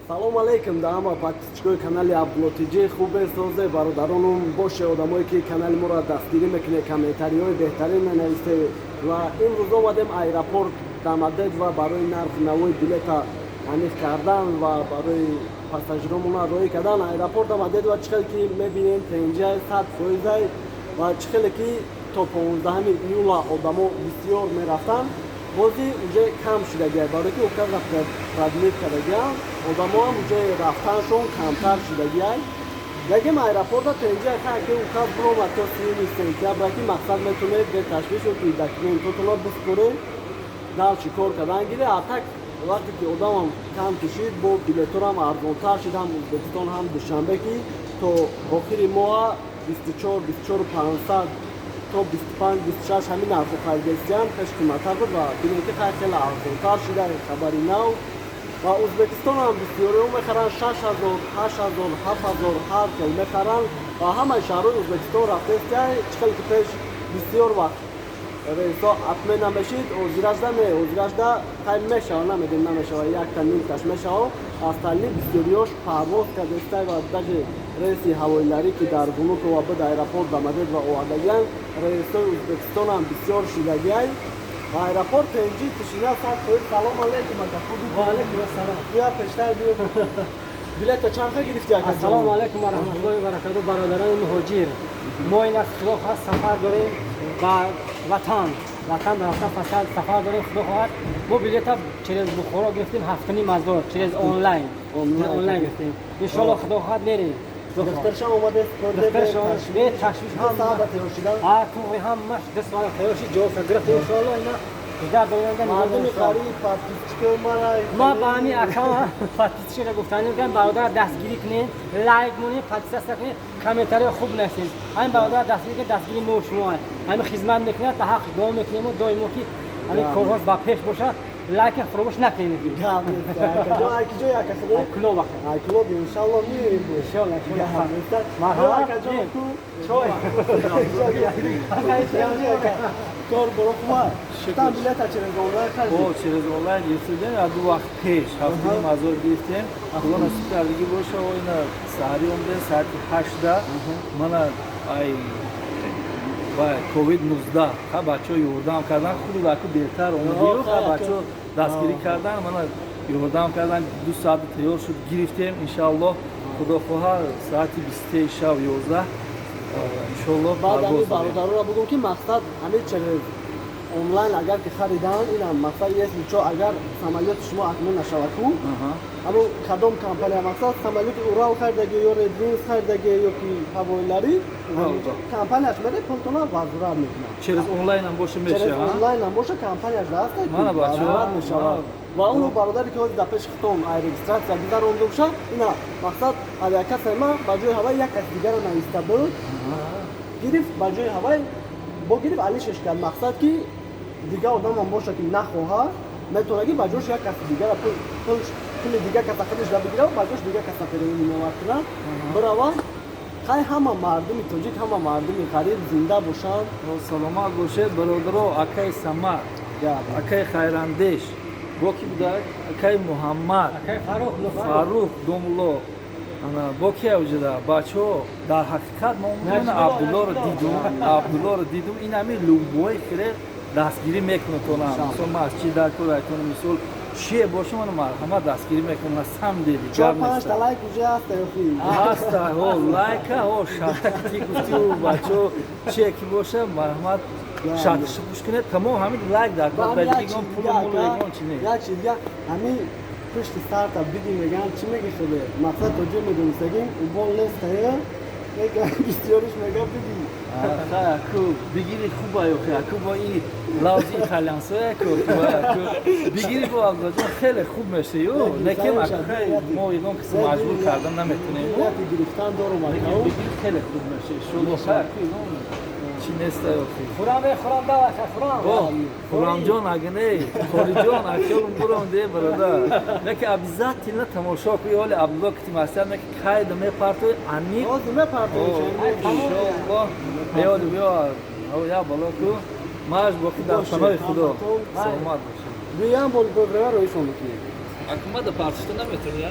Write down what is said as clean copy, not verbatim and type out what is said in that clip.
салом алейкум даама подписчикои канали Абдуллотиҷи хубе созе бародаронум боше одамое ки канали моро дастгирӣ мекунед комментариҳои беҳтарин менависед ва имрӯз омадем аэропорт дамадед ва барои нархи навои билета амиқ кардан ва барои пассажиромона роӣ кардан аэропорт дамадед ва чӣ хеле ки мебинем пенҷай 100% ва чӣ хеле ки то 15 июла одамо бисёр мерафтанд бози уже кам шудагиай барои ки указ продлит кардагиам одамоам уже рафтаншон камтар шудагиай ягем аэропорта пенҷаи хай ки указ биромад то 30 сентябр ки мақсад метонед бе ташвишу ки документотона бисбуред дар чӣ кор кардан гире атак вақте ки одамам кам кишид бо билеторам арзонтар шид ҳам ӯзбекистон ҳам душанбе ки то охири моҳа 24 500 то 25-26 ҳамин нарху харидестиам хеш қиматтар буд ва бинем ки хеле арзонтар шуда хабари нав ва ӯзбекистонам бисёриҳо мехаранд 6000 8000 7000 ҳар хел мехаранд ва ҳамаи шаҳрҳои ӯзбекистон рафтестиай чӣ хеле ки пеш бисёр вақт рейсо атмена мешид озиражда озиражда хай мешава намедем намешава якта нимташ мешава аз талиб бисёриҳош парвоз кардестай ва даже рейси ҳавоиларӣ ки дар гунукова буд аэропорт дамадед ва овардагиян рейсои ӯзбекистонам бисёр шидагиай ва аэропорт пенҷи тишина сад қоид салом алейкум ака хуби ваалейкум ассалом биё пештар биё билета чанқа гирифти ака ассалому алейкум ва раҳматуллоҳи ва баракатуҳ бародарони муҳоҷир мо ин аз худо хост сафар дорем ба ватан рафтан фасад сафар дорем худо хоҳад мо билета через бухоро гирифтем 7.5 через онлайн гирифтем иншоалло худо хоҳад мерем духтаршам омадест бе ташвиш саъда тайёр шидан ҳамаш 2 соат тайёр шид ҷавоб гирифтем иншоалло ина мардуми қариб подписчикои мана ма ба ҳамин аккаунт подписчикоро гуфтанӣ мекунем бародар дастгирӣ кунед лайк монед подписация кунед комментарии хуб нависед ҳамин бародар дастгирӣ кунед дастгири мо шумо ҳамин хизмат мекунад ба ҳаққи дуо мекунем доимо ки ҳамин корҳоз ба пеш бошад лайка фаромӯш накунед ҷои акасаде айклоба айклоб иншалло миёрем иншалло кор борохума там билета через онлайн харидем через онлайн гирифтем аз 2 вақт пеш 7.5 гирифтем худо насиб кардагӣ боша ина саҳари омадем саати 8 мана ай ва COVID-19 ха бачаҳо ёрдам кардан худ даку беҳтар омадию ха бачаҳо дастгирӣ кардан мана ёрдам кардан 2 соат тайёр шуд гирифтем иншаалло худо хоҳад саати 20 шаб 11 иншоалло баъд ами бародаронро бугум ки мақсад ҳамин через онлайн агар ки харидан инам мақсад ест чо агар самолёти шумо атмин нашаваку ҳамун кадом компания мақсад самолёти урал харидагӣ ё редвинс харидагӣ ё ки ҳавоиларӣ компанияш мере пултона возврат мекунад через онлайн ам боша меша через онлайн ам боша компанияш даст мана возврат мешавад ва ону бародаре ки ҳозир дар пеши хитон регистратсия гузаронда бошад ина мақсад авиакасаи ман ба ҷои ҳавай як каси дигаро нависта буд гирифт ба ҷои ҳавай бо гирифт алишеш кард мақсад ки дигар одамам боша ки нахоҳад метавонад ба ҷош як каси дигара пули дигар каса худаш бигирад ба ҷош дигар каса переводинавад кунад биравад хай ҳама мардуми тоҷик ҳама мардуми ғариб зинда бошанд саломат бошед бародаро акаи самар акаи хайрандеш бо ки будак акаи муҳаммад фарух думло бо ки авҷада бачаҳо дар ҳақиқат мо абдуллоро дидум ин ҳамин лубои хире дастгирӣ мекунатонам мисол ман аз чи дар кор айтонам мисол чие боша ман марҳамат дастгирӣ мекунам сам деди 4-5 лайк уже ҳаста ёфи ҳаста ҳо лайка ҳо шатаки ки гуфтиу бачаҳо чие ки боша марҳамат шаташи пуш кунед тамом ҳамин лайк дар кор бадигон пулу мулу ягон чи не як чиз дигар ҳамин пушти старта биги меган чӣ меги худе мақсад то ҷо медонистагим убон лестая бисёриш мега биги аку бигири хуба ёхи аку бо ин лавзи итальянсоя ку бигири бо алдаҷон хеле хуб мешаю лекин мо игон киси маҷбур кардан наметонем гирифтан дорум бигири хеле хуб мешаю шулоша чи неста ёхи хуррамҷон агне хориҷон акёлум бурам де бародар леки обязательно тамошо куи ҳоли абдулло кити масяд меки кайда мепартои аниқ иншоалло меёли биё я бало ку маш боқӣ дар паноҳи худо саломат бошед биям бол боврава роишон бикӣ акумада партишта наметавонӣ